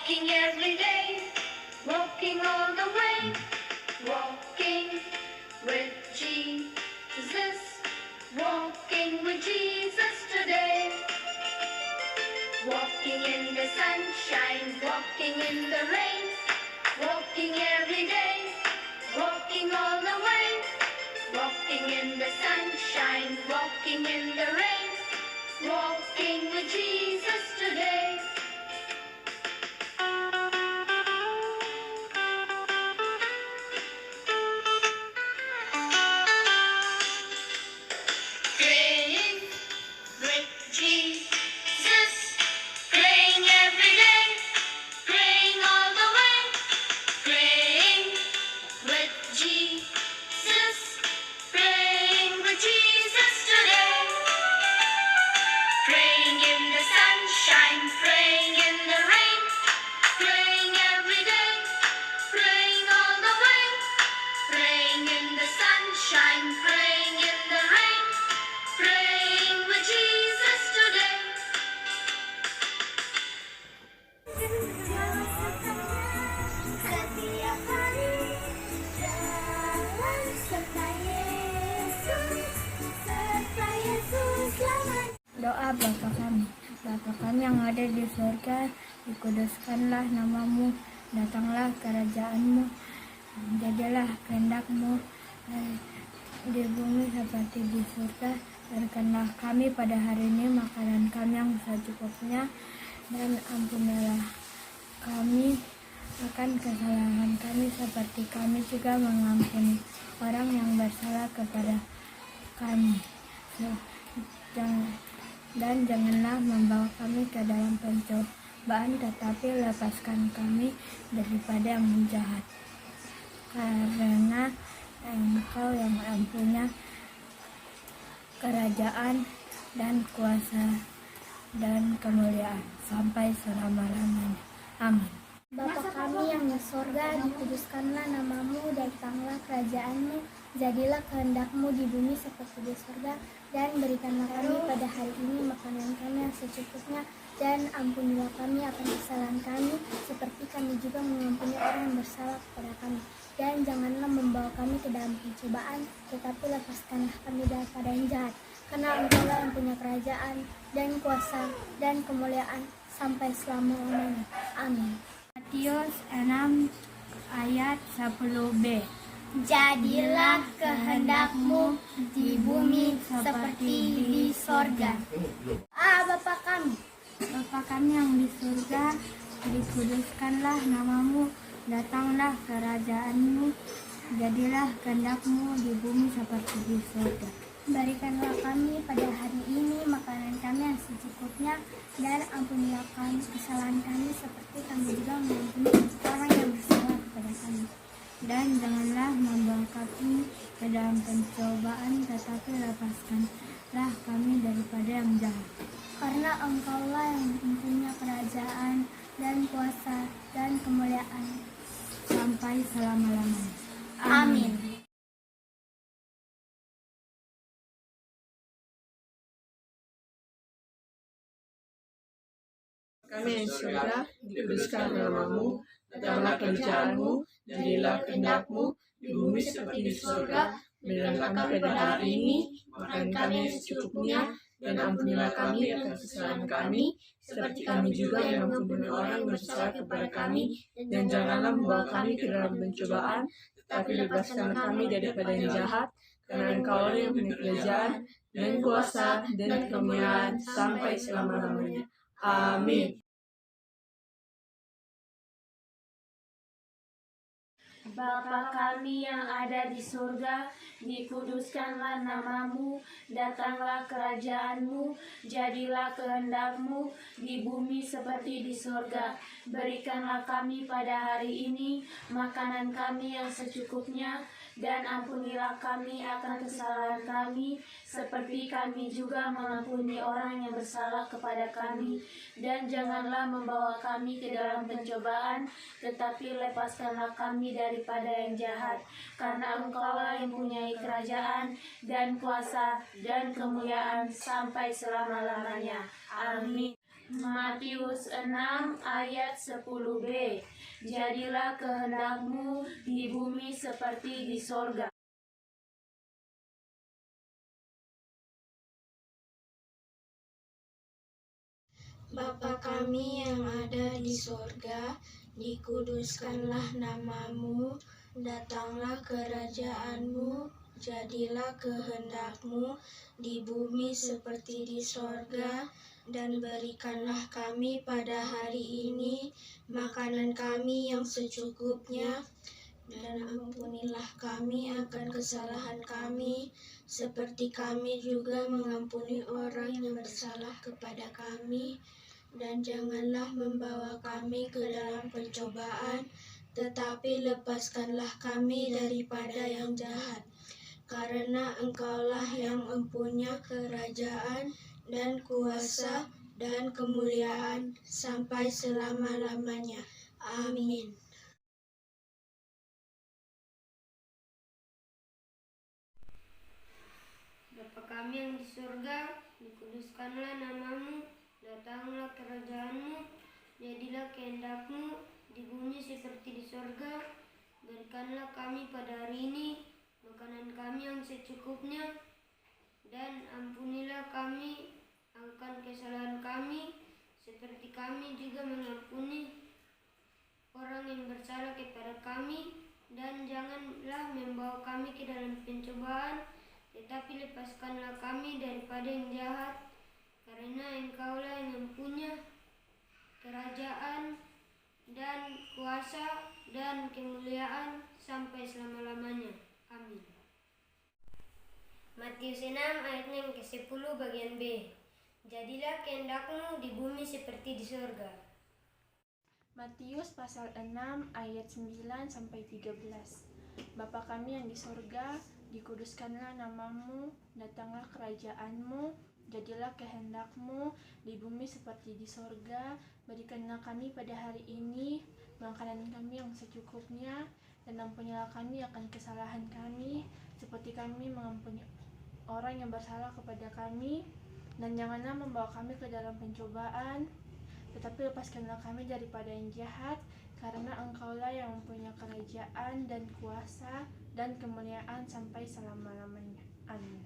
walking every day, walking all the way, walking with Jesus, walking with Jesus today. Walking in the sunshine, walking in the rain, walking every day, walking all the way, walking in the sunshine, walking in the rain, walking with Jesus today. Praying with Jesus, praying every day, praying all the way, praying with Jesus, praying with Jesus today. Praying in the sunshine, praying in the rain, praying every day, praying all the way, praying in the sunshine, praying in the rain, praying with Jesus today. Setiap hari jalan serta Yesus selamat. Doa Bapa kami. Bapa kami yang ada di surga, dikuduskanlah namamu, datanglah kerajaanmu, jadilah kehendak-Mu di bumi seperti di surga. Berikanlah kami pada hari ini makanan kami yang secukupnya, dan ampunilah kami akan kesalahan kami seperti kami juga mengampuni orang yang bersalah kepada kami. Dan janganlah membawa kami ke dalam pencobaan, tetapi lepaskan kami daripada yang jahat. Karena Engkau yang mempunyai kerajaan dan kuasa dan kemuliaan sampai selama-lamanya. Amin. Bapa kami yang di surga, dikuduskanlah namamu, datanglah kerajaanmu, jadilah kehendak-Mu di bumi seperti di surga, dan berikanlah kami pada hari ini makanan kami yang secukupnya, dan ampunilah kami akan kesalahan kami, seperti kami juga mengampuni orang yang bersalah kepada kami. Dan janganlah membawa kami ke dalam pencobaan, tetapi lepaskanlah kami daripada yang jahat. Karena Engkau-lah yang punya kerajaan, dan kuasa, dan kemuliaan, sampai selama-lamanya. Amin. Matius 6 ayat 10b. Jadilah kehendak-Mu di bumi seperti di sorga. Bapa kami. Bapa kami yang di surga, dikuduskanlah namamu, datanglah kerajaan-Mu, jadilah kehendak-Mu di bumi seperti di surga. Berikanlah kami pada hari ini makanan kami yang secukupnya, dan ampunilah kami kesalahan kami seperti kami juga mengampuni orang yang bersalah kepada kami. Dan janganlah membawa kami ke dalam pencobaan, tetapi lepaskanlah kami daripada yang jahat. Karena Engkau-lah yang mempunyai kerajaan dan kuasa dan kemuliaan Sampai selama-lamanya. Amin. Kami yang di surga, dikuduskan namamu, datanglah kerajaan-Mu, jadilah kehendak-Mu di bumi seperti di surga. Berikanlah kami pada hari ini makanan kami yang secukupnya, dan ampunilah kami akan kesalahan kami, seperti kami juga yang mengampuni orang yang bersalah kepada kami. Dan janganlah membawa kami ke dalam pencobaan, tetapi lepaskanlah kami daripada yang jahat. Karena Engkau-lah yang punya kerajaan dan kuasa dan kemuliaan sampai selama-lamanya. Amin. Bapa kami yang ada di surga, dikuduskanlah namamu, datanglah kerajaan-Mu, jadilah kehendak-Mu di bumi seperti di surga. Berikanlah kami pada hari ini makanan kami yang secukupnya, dan ampunilah kami akan kesalahan kami, seperti kami juga mengampuni orang yang bersalah kepada kami. Dan janganlah membawa kami ke dalam pencobaan, tetapi lepaskanlah kami daripada yang jahat. Karena Engkau-lah yang mempunyai kerajaan dan kuasa dan kemuliaan sampai selama-lamanya. Amin. Matius 6 ayat 10b. Jadilah kehendakmu di bumi seperti di sorga. Bapa kami yang ada di sorga, dikuduskanlah namamu, datanglah kerajaanmu, jadilah kehendakmu di bumi seperti di sorga, dan berikanlah kami pada hari ini makanan kami yang secukupnya, dan ampunilah kami akan kesalahan kami, seperti kami juga mengampuni orang yang bersalah kepada kami. Dan janganlah membawa kami ke dalam pencobaan, tetapi lepaskanlah kami daripada yang jahat. Karena Engkaulah yang mempunyai kerajaan dan kuasa dan kemuliaan sampai selama-lamanya. Amin. Bapa kami yang di surga, dikuduskanlah namamu, datanglah kerajaanmu, jadilah kehendakmu di bumi seperti di surga. Berikanlah kami pada hari ini makanan kami yang secukupnya, dan ampunilah kami akan kesalahan kami, seperti kami juga mengampuni orang yang bersalah kepada kami. Dan janganlah membawa kami ke dalam pencobaan, tetapi lepaskanlah kami daripada yang jahat. Karena Engkaulah yang mempunyai kerajaan dan kuasa dan kemuliaan sampai selama-lamanya. Amin. Matius 6 ayatnya yang ke-10 bagian B. Jadilah kehendakmu di bumi seperti di surga. Matius pasal 6 ayat 9 sampai 13. Bapa kami yang di sorga, dikuduskanlah namamu, datanglah kerajaanmu, jadilah kehendakmu di bumi seperti di sorga. Berikanlah kami pada hari ini makanan kami yang secukupnya, dan ampunilah kami akan kesalahan kami, seperti kami mengampuni orang yang bersalah kepada kami. Dan janganlah membawa kami ke dalam pencobaan, tetapi lepaskanlah kami daripada yang jahat, karena Engkaulah yang mempunyai kerajaan dan kuasa dan kemuliaan sampai selama-lamanya. Amin.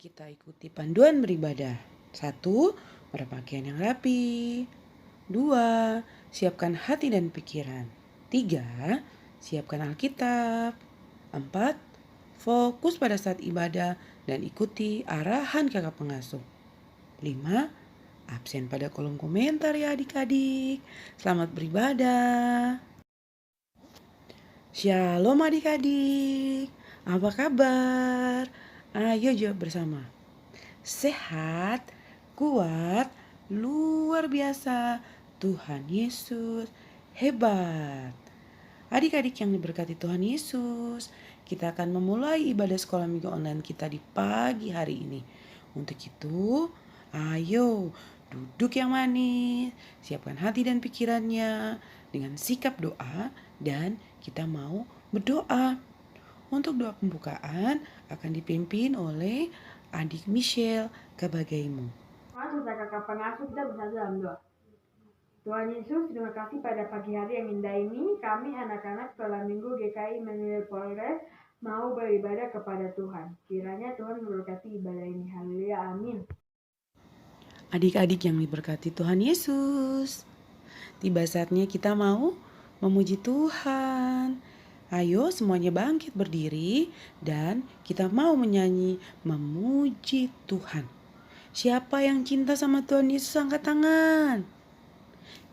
Kita ikuti panduan beribadah. 1. Berpakaian yang rapi. 2. Siapkan hati dan pikiran. 3. Siapkan Alkitab. 4. Fokus pada saat ibadah dan ikuti arahan kakak pengasuh. 5. Absen pada kolom komentar ya adik-adik. Selamat beribadah. Shalom adik-adik. Apa kabar? Ayo jawab bersama. Sehat, kuat, luar biasa. Tuhan Yesus hebat. Adik-adik yang diberkati Tuhan Yesus, kita akan memulai ibadah sekolah minggu online kita di pagi hari ini. Untuk itu, ayo duduk yang manis, siapkan hati dan pikirannya dengan sikap doa, dan kita mau berdoa. Untuk doa pembukaan akan dipimpin oleh adik Michelle Kabagaimu. Sudah kakak pengasuh, kita bersatu dalam doa. Tuhan Yesus, terima kasih pada pagi hari yang indah ini. Kami anak-anak sekolah minggu GKI Manuel Polres mau beribadah kepada Tuhan. Kiranya Tuhan memberkati ibadah ini. Haleluya, amin. Adik-adik yang diberkati Tuhan Yesus, tiba saatnya kita mau memuji Tuhan. Ayo semuanya bangkit berdiri dan kita mau menyanyi memuji Tuhan. Siapa yang cinta sama Tuhan Yesus angkat tangan.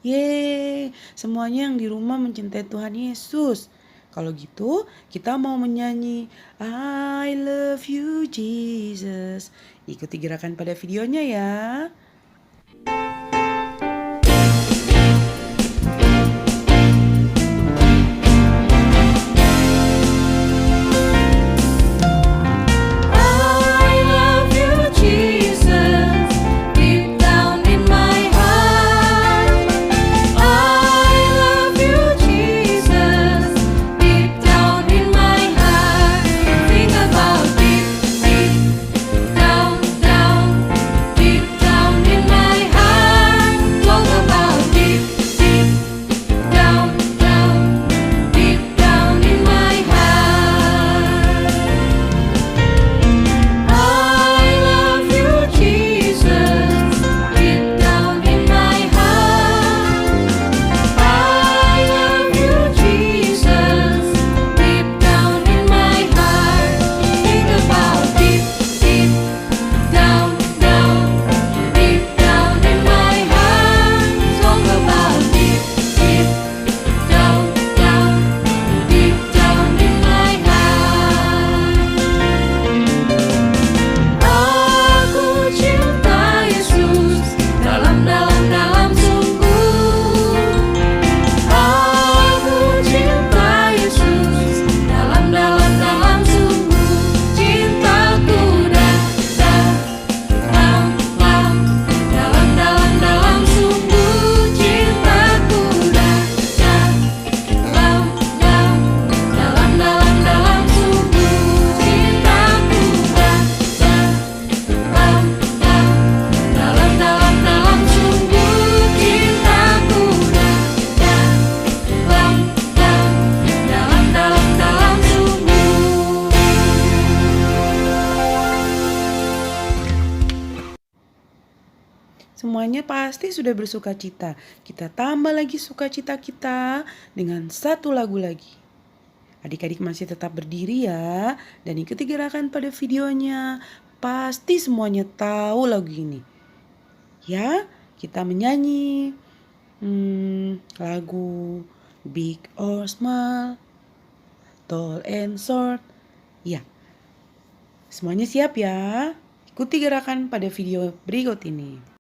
Yeay, semuanya yang di rumah mencintai Tuhan Yesus. Kalau gitu kita mau menyanyi I love you Jesus. Ikuti gerakan pada videonya ya. I love you, Jesus, deep down in my heart. semuanya pasti sudah bersuka cita. Kita tambah lagi sukacita kita dengan satu lagu lagi. Adik-adik masih tetap berdiri ya, dan ikuti gerakan pada videonya. Pasti semuanya tahu lagu ini. Ya, kita menyanyi lagu Big or Small, Tall and Short. Ya, semuanya siap ya? Ikuti gerakan pada video berikut ini.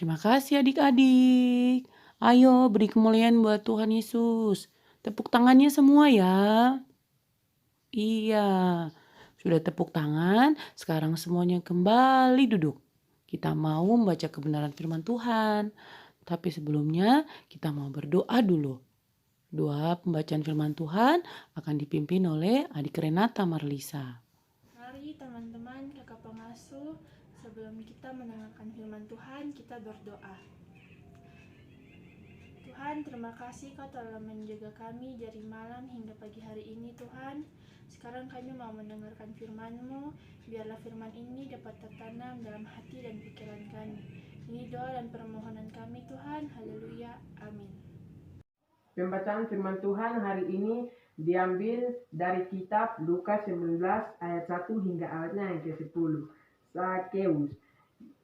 Terima kasih adik-adik. Ayo beri kemuliaan buat Tuhan Yesus. Tepuk tangannya semua ya. Iya, sudah tepuk tangan. Sekarang semuanya kembali duduk. Kita mau membaca kebenaran firman Tuhan. Tapi sebelumnya kita mau berdoa dulu. Doa pembacaan firman Tuhan akan dipimpin oleh adik Renata Marlisa. Mari teman-teman, kakak pengasuh, sebelum kita mendengarkan firman Tuhan, kita berdoa. Tuhan, terima kasih Kau telah menjaga kami dari malam hingga pagi hari ini Tuhan. Sekarang kami mau mendengarkan firman-Mu, biarlah firman ini dapat tertanam dalam hati dan pikiran kami. Ini doa dan permohonan kami Tuhan, haleluya, amin. Pembacaan firman Tuhan hari ini diambil dari kitab Lukas 19 ayat 1 hingga ayatnya yang ke-10. Sakeus.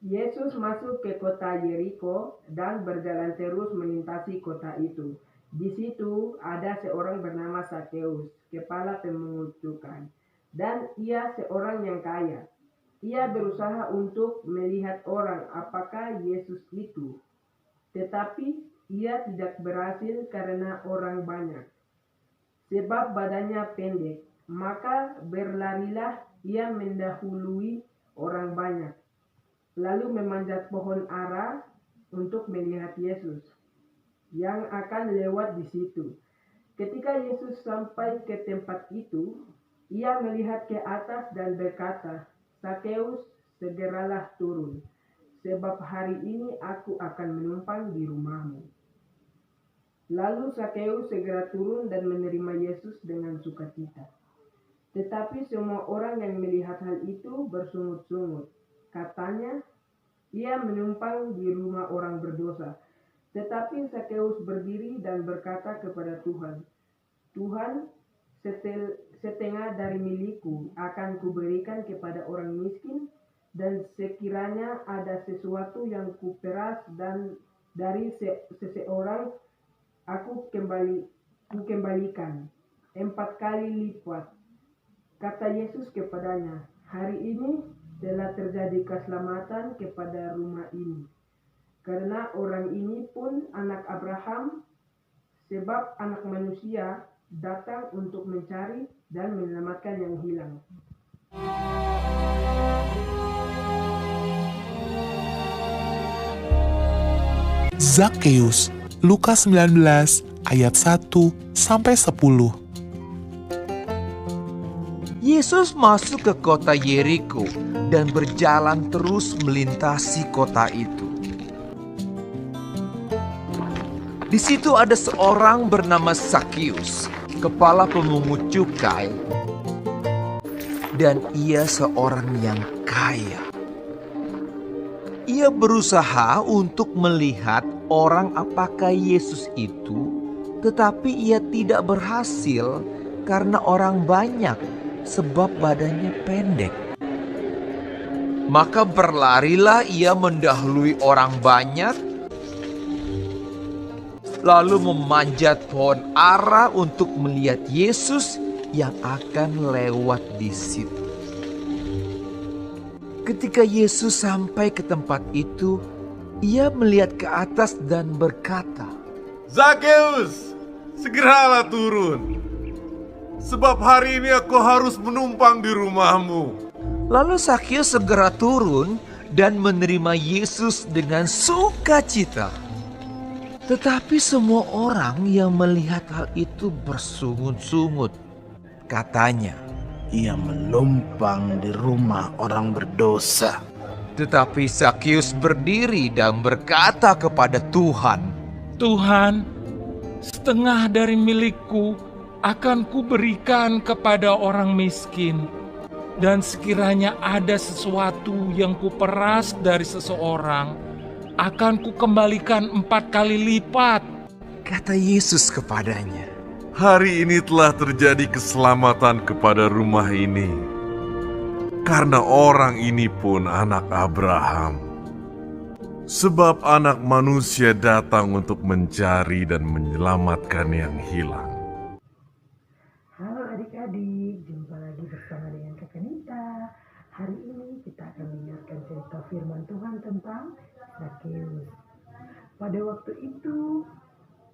Yesus masuk ke kota Yeriko dan berjalan terus melintasi kota itu. Di situ ada seorang bernama Sakeus, kepala pemungut cukai, dan ia seorang yang kaya. Ia berusaha untuk melihat orang apakah Yesus itu, tetapi ia tidak berhasil karena orang banyak, sebab badannya pendek. Maka berlarilah ia mendahului orang banyak, lalu memanjat pohon ara untuk melihat Yesus. yang akan lewat di situ. Ketika Yesus sampai ke tempat itu, ia melihat ke atas dan berkata, "Sakeus, segeralah turun, sebab hari ini aku akan menumpang di rumahmu." Lalu Sakeus segera turun dan menerima Yesus dengan sukacita. Tetapi semua orang yang melihat hal itu bersungut-sungut. Katanya, ia menumpang di rumah orang berdosa. Tetapi Sakeus berdiri dan berkata kepada Tuhan, "Tuhan, setengah dari milikku akan kuberikan kepada orang miskin, dan sekiranya ada sesuatu yang kuperas dan dari seseorang, aku kembalikan 4 kali lipat." Kata Yesus kepadanya, "Hari ini telah terjadi keselamatan kepada rumah ini, karena orang ini pun anak Abraham, sebab Anak Manusia datang untuk mencari dan menyelamatkan yang hilang." Zakeus, Lukas 19 ayat 1 sampai 10. Yesus masuk ke kota Yeriko dan berjalan terus melintasi kota itu. Di situ ada seorang bernama Sakeus, kepala pemungut cukai, dan ia seorang yang kaya. Ia berusaha untuk melihat orang apakah Yesus itu, tetapi ia tidak berhasil karena orang banyak, sebab badannya pendek. Maka berlarilah ia mendahului orang banyak, lalu memanjat pohon ara untuk melihat Yesus yang akan lewat di situ. Ketika Yesus sampai ke tempat itu, ia melihat ke atas dan berkata, "Zakeus, segeralah turun, sebab hari ini aku harus menumpang di rumahmu." Lalu Sakeus segera turun dan menerima Yesus dengan sukacita. Tetapi semua orang yang melihat hal itu bersungut-sungut. Katanya, "Ia menumpang di rumah orang berdosa." Tetapi Sakeus berdiri dan berkata kepada Tuhan, Tuhan, setengah dari milikku akan kuberikan kepada orang miskin. Dan sekiranya ada sesuatu yang kuperas dari seseorang, akan kukembalikan 4 kali lipat. Kata Yesus kepadanya, "Hari ini telah terjadi keselamatan kepada rumah ini, karena orang ini pun anak Abraham. Sebab Anak Manusia datang untuk mencari dan menyelamatkan yang hilang." Halo adik-adik, jumpa lagi bersama dengan Kakak Nita. Hari ini kita akan mendengarkan cerita firman Tuhan tentang Sakeus. Pada waktu itu,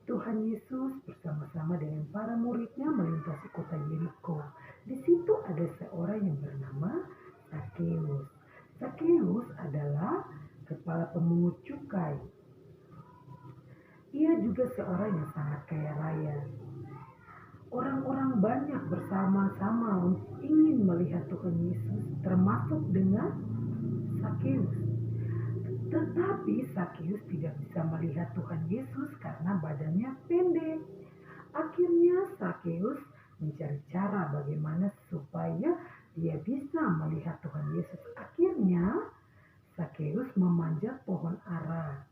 Tuhan Yesus bersama-sama dengan para muridnya melintasi kota Yeriko. Di situ ada seorang yang bernama Sakeus. Sakeus adalah kepala pemungut cukai. Ia juga seorang yang sangat kaya raya. Orang-orang banyak bersama-sama ingin melihat Tuhan Yesus, termasuk dengan Sakeus. Tetapi Sakeus tidak bisa melihat Tuhan Yesus karena badannya pendek. Akhirnya Sakeus mencari cara bagaimana supaya dia bisa melihat Tuhan Yesus. Akhirnya Sakeus memanjat pohon ara.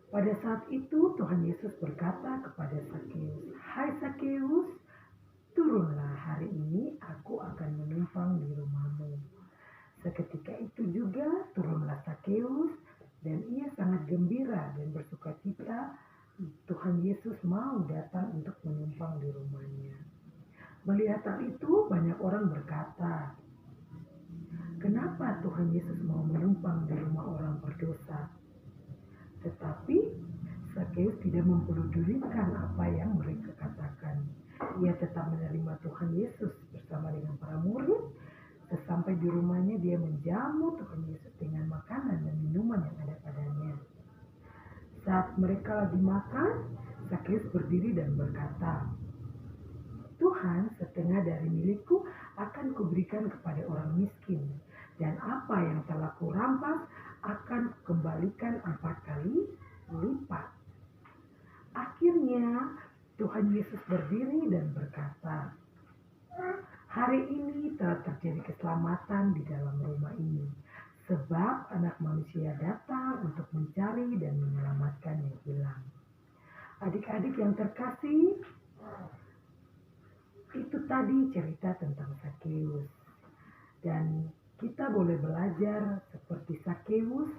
Pada saat itu Tuhan Yesus berkata kepada Sakeus, "Hai Sakeus, turunlah, hari ini aku akan menumpang di rumahmu." Seketika itu juga turunlah Sakeus dan ia sangat gembira dan bersukacita Tuhan Yesus mau datang untuk menumpang di rumahnya. Melihat hal itu banyak orang berkata, "Kenapa Tuhan Yesus mau menumpang di rumah orang berdosa?" Tetapi Sakeus tidak mempedulikan apa yang mereka katakan. Ia tetap menerima Tuhan Yesus bersama dengan para murid. Sesampai di rumahnya dia menjamu Tuhan Yesus dengan makanan dan minuman yang ada padanya. Saat mereka lagi makan, Zakheus berdiri dan berkata, "Tuhan, setengah dari milikku akan kuberikan kepada orang miskin, dan apa yang telah kurampas akan kukembalikan 4 kali lipat." Akhirnya Tuhan Yesus berdiri dan berkata, "Hari ini telah terjadi keselamatan di dalam rumah ini, sebab Anak Manusia datang untuk mencari dan menyelamatkan yang hilang." Adik-adik yang terkasih, itu tadi cerita tentang Zakheus. Dan kita boleh belajar seperti Zakheus,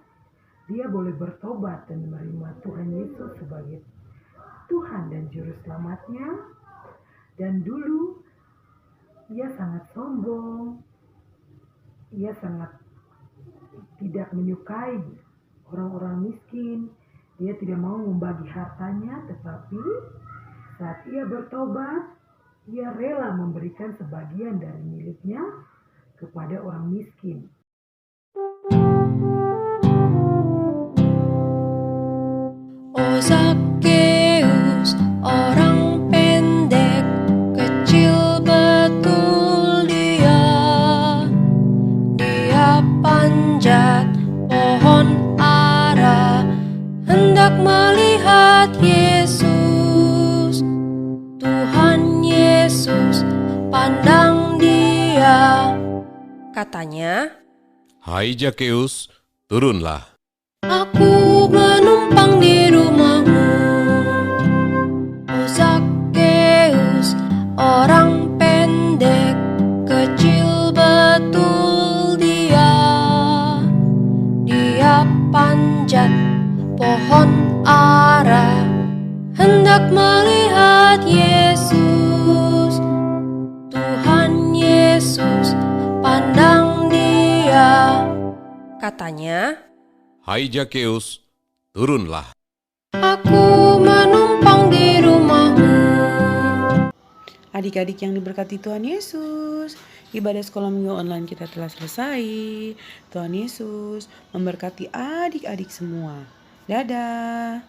dia boleh bertobat dan menerima Tuhan Yesus sebagai Tuhan dan Juru Selamatnya. Dan dulu ia sangat sombong, ia sangat tidak menyukai orang-orang miskin, dia tidak mau membagi hartanya, tetapi saat ia bertobat, ia rela memberikan sebagian dari miliknya kepada orang miskin. Oh Zakheus, orang pendek, kecil betul dia. Dia panjat pohon ara, hendak melihat Yesus. Tuhan Yesus pandang dia. Katanya, "Hai Zakheus, turunlah. aku menumpang di rumahmu. Oh Zakheus, orang pendek, kecil betul dia. Dia panjat pohon ara, hendak melihat Yesus. Tuhan Yesus pandang dia. Katanya, Hai Zakheus, turunlah. aku menumpang di rumahmu. Adik-adik yang diberkati Tuhan Yesus, ibadah sekolah minggu online kita telah selesai. Tuhan Yesus memberkati adik-adik semua. Dadah.